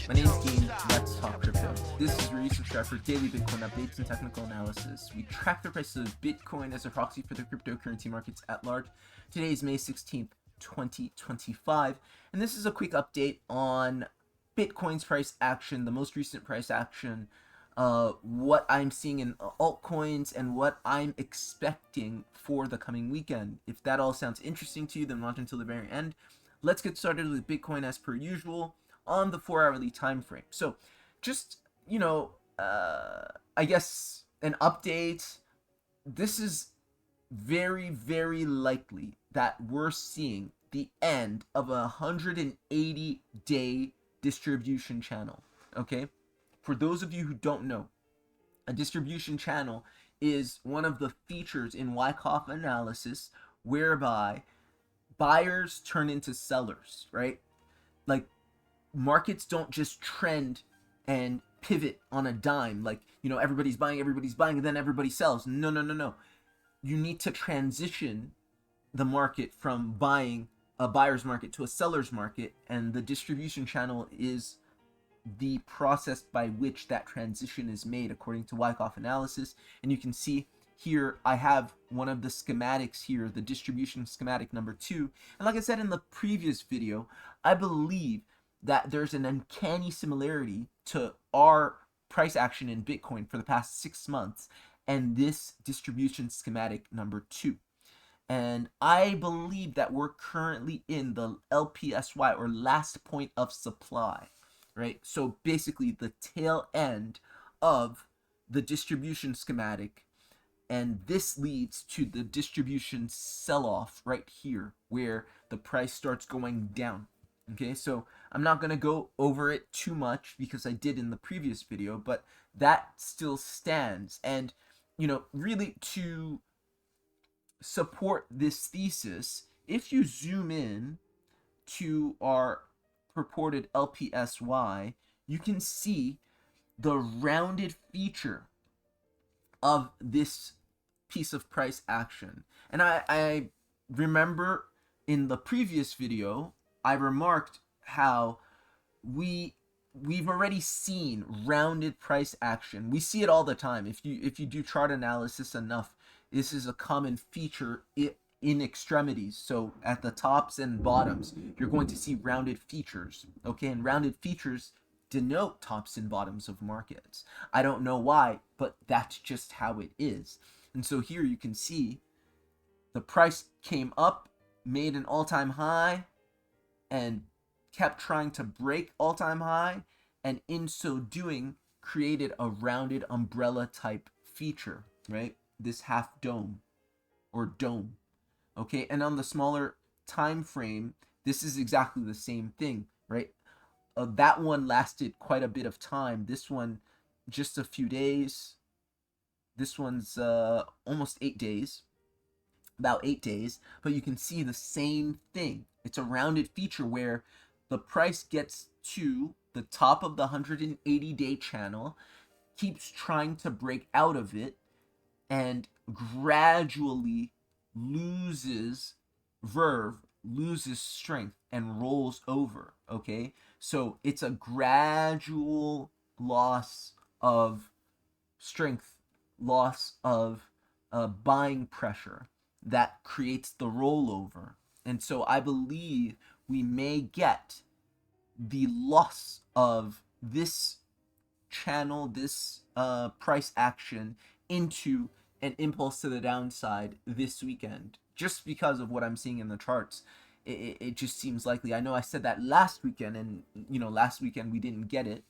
My name is Dean. Let's talk crypto. This is where you subscribe for daily Bitcoin updates and technical analysis. We track the price of Bitcoin as a proxy for the cryptocurrency markets at large. Today is May 16th, 2025, and this is a quick update on Bitcoin's price action, the most recent price action, what I'm seeing in altcoins, and what I'm expecting for the coming weekend. If that all sounds interesting to you, then watch until the very end. Let's get started with Bitcoin as per usual on the 4-hourly time frame. So just, I guess an update. This is very, very likely that we're seeing the end of a 180-day distribution channel. Okay? For those of you who don't know, a distribution channel is one of the features in Wyckoff analysis whereby buyers turn into sellers, right? Like, markets don't just trend and pivot on a dime, like, everybody's buying, and then everybody sells. No. You need to transition the market from buying a buyer's market to a seller's market, and the distribution channel is the process by which that transition is made according to Wyckoff analysis. And you can see here I have one of the schematics here, the distribution schematic number 2. And like I said in the previous video, I believe that there's an uncanny similarity to our price action in Bitcoin for the past 6 months and this distribution schematic number 2. And I believe that we're currently in the LPSY, or last point of supply, right? So basically the tail end of the distribution schematic, and this leads to the distribution sell-off right here where the price starts going down. Okay, so I'm not going to go over it too much because I did in the previous video, but that still stands. And, really to support this thesis, if you zoom in to our purported LPSY, you can see the rounded feature of this piece of price action. And I remember in the previous video, I remarked how we've already seen rounded price action. We see it all the time. If you do chart analysis enough, this is a common feature in extremities. So at the tops and bottoms, you're going to see rounded features. Okay, and rounded features denote tops and bottoms of markets. I don't know why, but that's just how it is. And so here you can see the price came up, made an all-time high, and kept trying to break all-time high, and in so doing created a rounded umbrella type feature, right? This half dome or dome. Okay, and on the smaller time frame, this is exactly the same thing, right? That one lasted quite a bit of time. This one just a few days. This one's almost 8 days, about 8 days, but you can see the same thing. It's a rounded feature where the price gets to the top of the 180-day channel, keeps trying to break out of it, and gradually loses verve, loses strength, and rolls over. Okay, so it's a gradual loss of strength, loss of buying pressure that creates the rollover. And so I believe we may get the loss of this channel, this price action, into an impulse to the downside this weekend, just because of what I'm seeing in the charts. It just seems likely. I know I said that last weekend, and last weekend we didn't get it.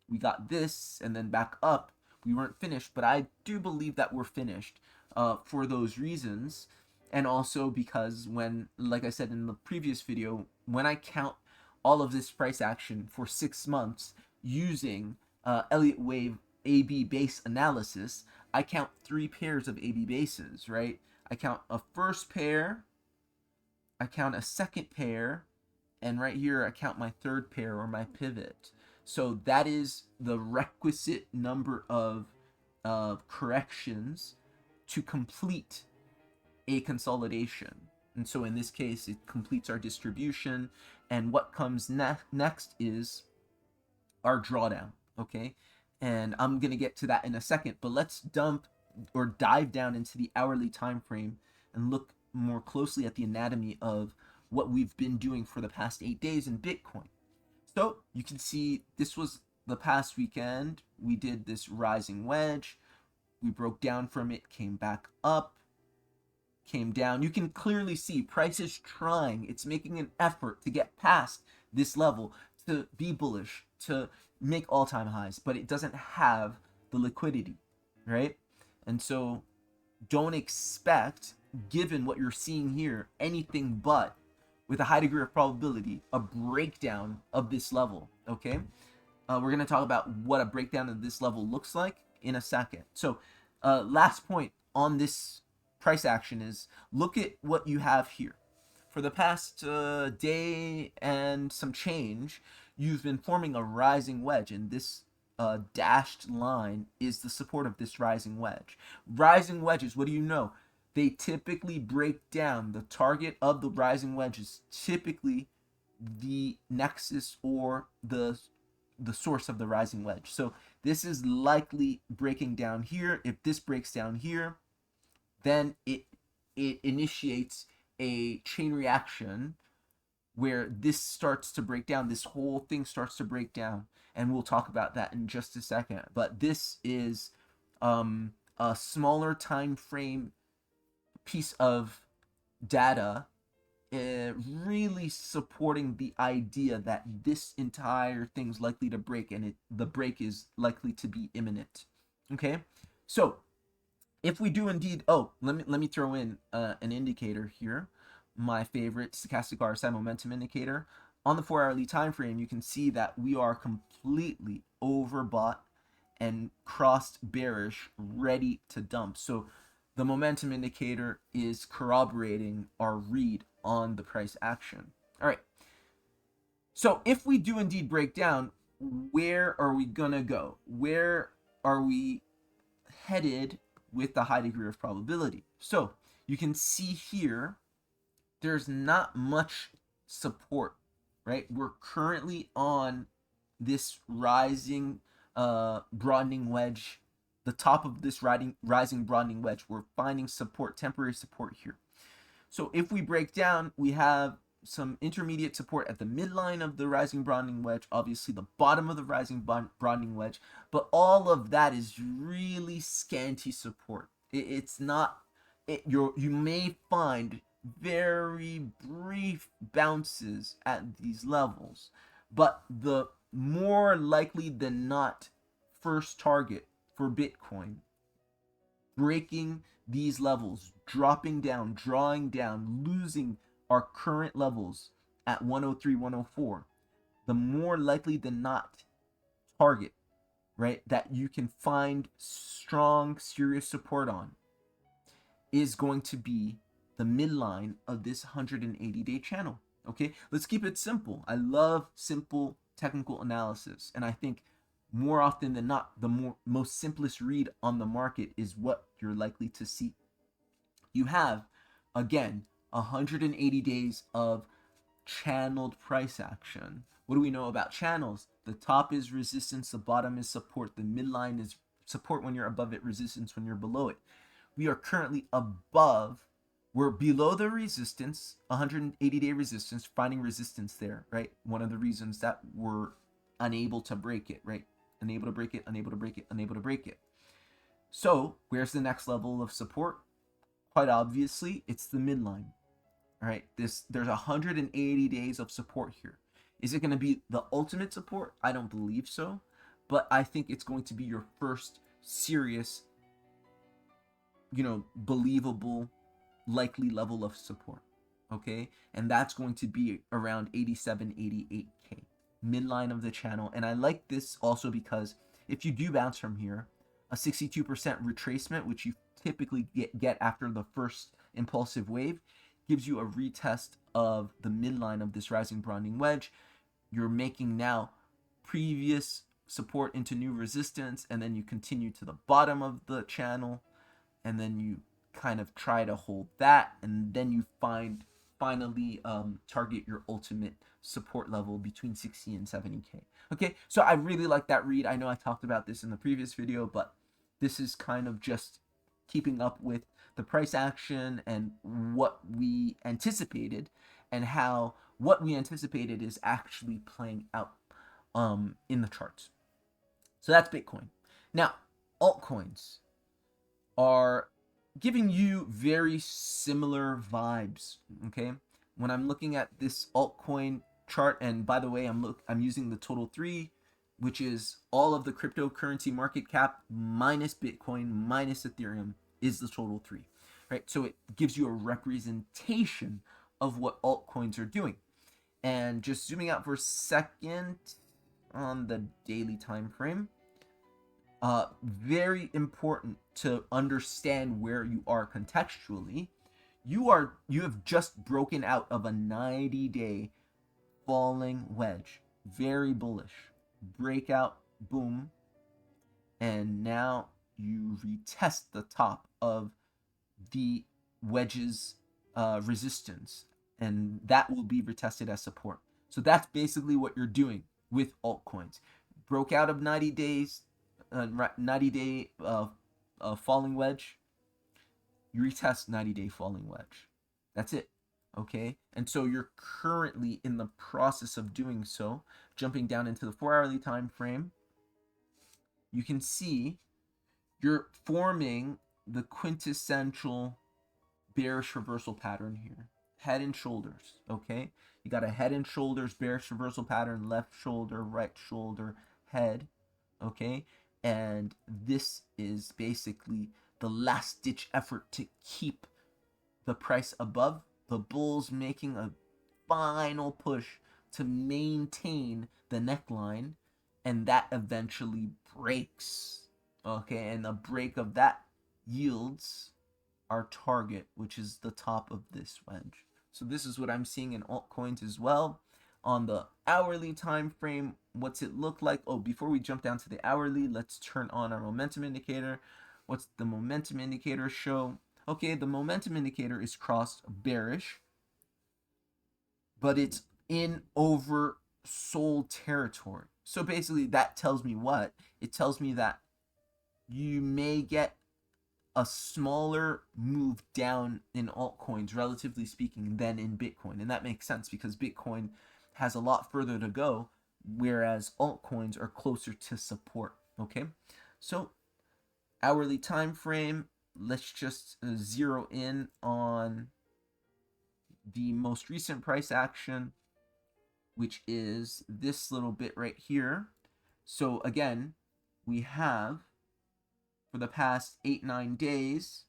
We got this and then back up. We weren't finished, but I do believe that we're finished for those reasons. And also because when, like I said in the previous video, when I count all of this price action for 6 months using Elliott Wave AB base analysis, I count 3 pairs of AB bases, right? I count a first pair, I count a second pair, and right here I count my third pair, or my pivot. So that is the requisite number of corrections to complete a consolidation. And so in this case, it completes our distribution. And what comes next is our drawdown, okay? And I'm going to get to that in a second, but let's dive down into the hourly time frame and look more closely at the anatomy of what we've been doing for the past 8 days in Bitcoin. So you can see this was the past weekend. We did this rising wedge. We broke down from it, came back up, came down. You can clearly see price is trying. It's making an effort to get past this level, to be bullish, to make all-time highs, but it doesn't have the liquidity, right? And so don't expect, given what you're seeing here, anything but, with a high degree of probability, a breakdown of this level, okay? We're going to talk about what a breakdown of this level looks like in a second. So last point on this price action is, look at what you have here. For the past day and some change, you've been forming a rising wedge, and this dashed line is the support of this rising wedge. Rising wedges, what do you know? They typically break down. The target of the rising wedge is typically the nexus or the source of the rising wedge. So this is likely breaking down here. If this breaks down here, then it initiates a chain reaction where this starts to break down. This whole thing starts to break down, and we'll talk about that in just a second. But this is a smaller time frame piece of data, really supporting the idea that this entire thing's likely to break, and the break is likely to be imminent. Okay, so if we do indeed, let me throw in an indicator here, my favorite stochastic RSI momentum indicator. On the 4-hourly time frame, you can see that we are completely overbought and crossed bearish, ready to dump. So the momentum indicator is corroborating our read on the price action. All right. So if we do indeed break down, where are we gonna go? Where are we headed with the high degree of probability? So you can see here, there's not much support, right? We're currently on this rising broadening wedge, the top of this rising broadening wedge. We're finding support, temporary support here. So if we break down, we have some intermediate support at the midline of the rising broadening wedge, obviously the bottom of the rising broadening wedge, but all of that is really scanty support. It's not, you may find very brief bounces at these levels, but the more likely than not first target for Bitcoin, breaking these levels, dropping down, drawing down, losing our current levels at 103, 104, the more likely than not target, right, that you can find strong, serious support on is going to be the midline of this 180-day channel. Okay, let's keep it simple. I love simple technical analysis, and I think more often than not, the most simplest read on the market is what you're likely to see. You have, again, 180 days of channeled price action. What do we know about channels? The top is resistance, the bottom is support, the midline is support when you're above it, resistance when you're below it. We are currently we're below the resistance, 180-day resistance, finding resistance there, right? One of the reasons that we're unable to break it, right? Unable to break it, unable to break it, unable to break it. So where's the next level of support? Quite obviously, it's the midline. All right, there's 180 days of support here. Is it going to be the ultimate support? I don't believe so, but I think it's going to be your first serious, believable, likely level of support. Okay, and that's going to be around 87, 88K, midline of the channel. And I like this also because if you do bounce from here, a 62% retracement, which you typically get after the first impulsive wave, gives you a retest of the midline of this rising broadening wedge. You're making now previous support into new resistance, and then you continue to the bottom of the channel, and then you kind of try to hold that, and then you find finally target your ultimate support level between 60 and 70k. Okay, so I really like that read. I know I talked about this in the previous video, but this is kind of just keeping up with the price action and what we anticipated, and how what we anticipated is actually playing out in the charts. So that's Bitcoin. Now, altcoins are giving you very similar vibes. Okay, when I'm looking at this altcoin chart, and by the way, I'm using the total 3, which is all of the cryptocurrency market cap minus Bitcoin minus Ethereum is the total 3, right? So it gives you a representation of what altcoins are doing. And just zooming out for a second on the daily time frame, very important to understand where you are contextually. You have just broken out of a 90-day falling wedge, very bullish breakout, boom, and now you retest the top of the wedge's resistance, and that will be retested as support. So that's basically what you're doing with altcoins. Broke out of 90 days, 90-day falling wedge, you retest 90-day falling wedge. That's it. Okay, and so you're currently in the process of doing so. Jumping down into the 4-hourly time frame, you can see you're forming the quintessential bearish reversal pattern here. Head and shoulders. Okay, you got a head and shoulders bearish reversal pattern, left shoulder, right shoulder, head. Okay, and this is basically the last ditch effort to keep the price above. The bulls making a final push to maintain the neckline, and that eventually breaks. Okay, and the break of that yields our target, which is the top of this wedge. So this is what I'm seeing in altcoins as well. On the hourly time frame, what's it look like? Oh, before we jump down to the hourly, let's turn on our momentum indicator. What's the momentum indicator show? Okay, the momentum indicator is crossed bearish, but it's in oversold territory. So basically that tells me what? It tells me that you may get a smaller move down in altcoins, relatively speaking, than in Bitcoin. And that makes sense because Bitcoin has a lot further to go, whereas altcoins are closer to support. Okay, so hourly time frame, let's just zero in on the most recent price action, which is this little bit right here. So again, we have for the past 8-9 days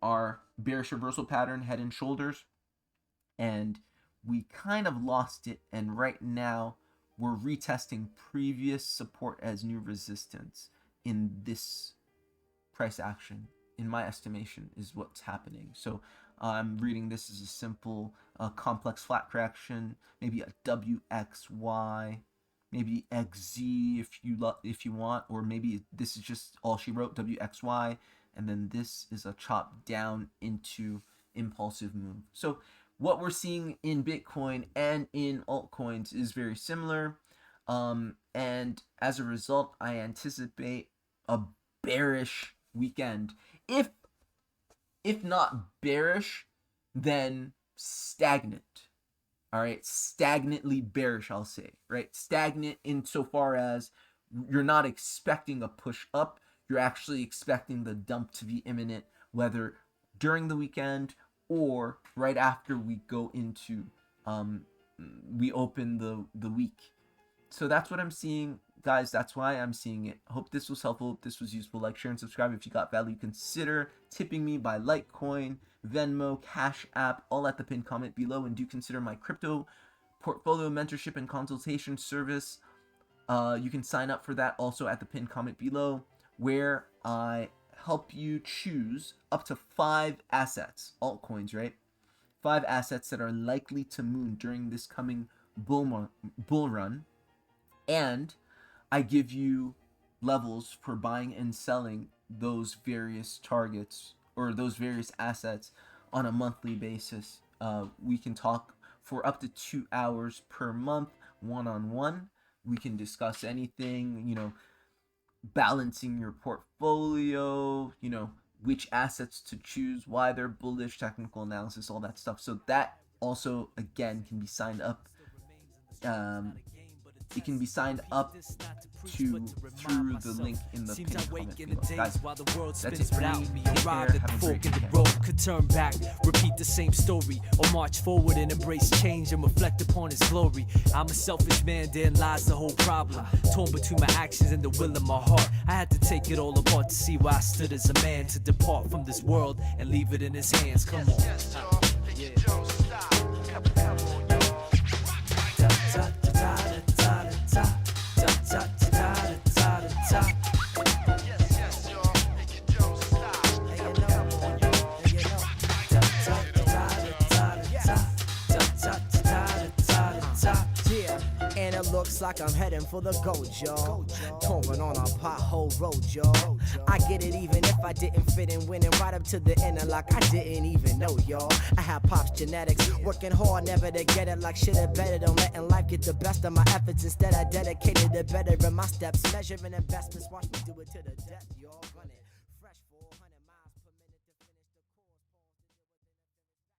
our bearish reversal pattern, head and shoulders, and we kind of lost it, and right now we're retesting previous support as new resistance in this price action, in my estimation, is what's happening. So I'm reading this as a simple complex flat correction, maybe a WXY, maybe XZ if you want, or maybe this is just all she wrote, WXY, and then this is a chop down into impulsive move. So what we're seeing in Bitcoin and in altcoins is very similar, and as a result, I anticipate a bearish weekend. If not bearish, then stagnant. All right, stagnantly bearish, I'll say, right? Stagnant insofar as you're not expecting a push up, you're actually expecting the dump to be imminent, whether during the weekend or right after we go into we open the week. So that's what I'm seeing, guys. That's why I'm seeing it. Hope this was helpful. Hope this was useful. Like, share, and subscribe. If you got value, consider tipping me by Litecoin, Venmo, Cash App, all at the pinned comment below. And do consider my crypto portfolio mentorship and consultation service. You can sign up for that also at the pinned comment below, where I help you choose up to 5 assets, altcoins, right? 5 assets that are likely to moon during this coming bull run. And I give you levels for buying and selling those various targets or those various assets on a monthly basis. We can talk for up to 2 hours per month, one-on-one. We can discuss anything, balancing your portfolio, which assets to choose, why they're bullish, technical analysis, all that stuff. So that also, again, can be signed up. It can be signed up through the link in the pinned comment below. Guys, that's it for me. Take care. Have a great weekend. Could turn back, repeat the same story, or march forward and embrace change and reflect upon his glory. I'm a selfish man, therein lies the whole problem. Torn between my actions and the will of my heart. I had to take it all apart to see where I stood as a man, to depart from this world and leave it in his hands. Come on. And it looks like I'm heading for the gold, y'all. Touring on a pothole road, y'all. I get it even if I didn't fit in, winning right up to the end, like I didn't even know, y'all. I have Pop's genetics, working hard never to get it, like shit it better than letting life get the best of my efforts. Instead I dedicated to bettering my steps, measuring investments, watch me do it to the death, y'all. Run it.